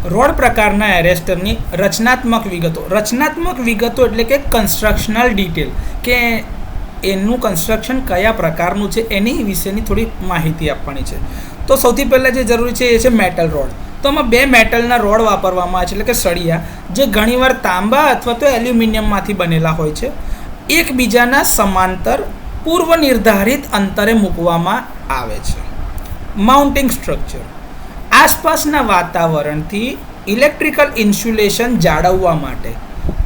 Road પ્રકારના એરેસ્ટરની રચનાત્મક વિગતો એટલે કે કન્સ્ટ્રક્શનલ ડિટેલ, કે એનું કન્સ્ટ્રક્શન કયા પ્રકારનું છે એની વિશેની થોડી માહિતી આપવાની છે. તો સૌથી પહેલાં જે જરૂરી છે એ છે મેટલ રોડ. તો આમાં 2 મેટલના રોડ વાપરવામાં આવે છે, એટલે કે સળિયા, જે ઘણીવાર તાંબા અથવા તો એલ્યુમિનિયમમાંથી બનેલા હોય છે. એકબીજાના સમાંતર પૂર્વ નિર્ધારિત અંતરે મૂકવામાં આવે છે. માઉન્ટિંગ સ્ટ્રક્ચર આસપાસના વાતાવરણથી ઇલેક્ટ્રિકલ ઇન્સ્યુલેશન જાળવવા માટે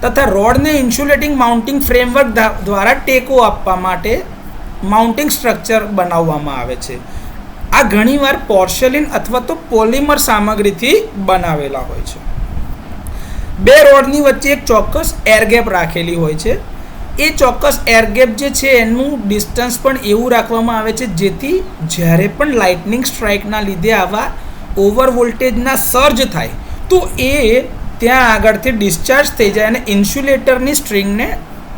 તથા રોડને ઇન્સ્યુલેટિંગ માઉન્ટિંગ ફ્રેમવર્ક દ્વારા ટેકો આપવા માટે માઉન્ટિંગ સ્ટ્રક્ચર બનાવવામાં આવે છે. આ ઘણીવાર પોર્સેલિન અથવા તો પોલિમર સામગ્રીથી બનાવેલા હોય છે. 2 રોડની વચ્ચે એક ચોક્કસ એરગેપ રાખેલી હોય છે. એ ચોક્કસ એરગેપ જે છે એનું ડિસ્ટન્સ પણ એવું રાખવામાં આવે છે જેથી જ્યારે પણ લાઇટનિંગ સ્ટ્રાઇકના લીધે આવા ઓવર વોલ્ટેજના સર્જ થાય તો એ ત્યાં આગળથી ડિસ્ચાર્જ થઈ જાય અને ઇન્સ્યુલેટરની સ્ટ્રિંગને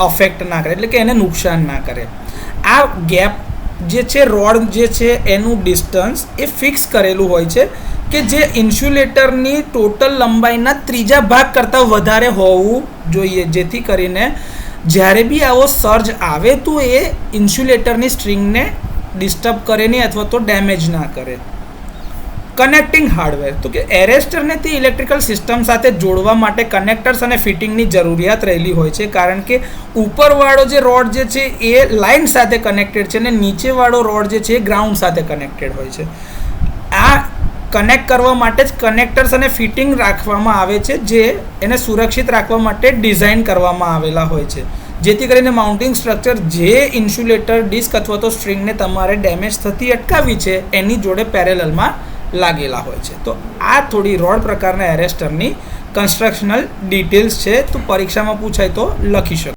અફેક્ટ ના કરે, એટલે કે એને નુકસાન ના કરે. આ ગેપ જે છે, રોડ જે છે એનું ડિસ્ટન્સ એ ફિક્સ કરેલું હોય છે કે જે ઇન્સ્યુલેટરની ટોટલ લંબાઈના 3/4 ભાગ કરતાં વધારે હોવું જોઈએ, જેથી કરીને જ્યારે બી આવો સર્જ આવે તો એ ઇન્સ્યુલેટરની સ્ટ્રિંગને ડિસ્ટર્બ કરે નહીં અથવા તો ડેમેજ ના કરે. કનેક્ટિંગ હાર્ડવેર, તો કે એરેસ્ટરને તે ઇલેક્ટ્રિકલ સિસ્ટમ સાથે જોડવા માટે કનેક્ટર્સ અને ફિટિંગની જરૂરિયાત રહેલી હોય છે, કારણ કે ઉપરવાળો જે રોડ જે છે એ લાઇન સાથે કનેક્ટેડ છે અને નીચેવાળો રોડ જે છે એ ગ્રાઉન્ડ સાથે કનેક્ટેડ હોય છે. આ કનેક્ટ કરવા માટે જ કનેક્ટર્સ અને ફિટિંગ રાખવામાં આવે છે, જે એને સુરક્ષિત રાખવા માટે ડિઝાઇન કરવામાં આવેલા હોય છે, જેથી કરીને માઉન્ટિંગ સ્ટ્રક્ચર જે ઇન્સ્યુલેટર ડિસ્ક અથવા તો સ્ટ્રિંગને તમારે ડેમેજ થતી અટકાવી છે એની જોડે પેરેલલમાં લાગેલા હોય છે. તો આ થોડી રોડ પ્રકારના એરેસ્ટરની કન્સ્ટ્રક્શનલ ડિટેલ્સ છે, તો પરીક્ષામાં પૂછાય તો લખી શકો.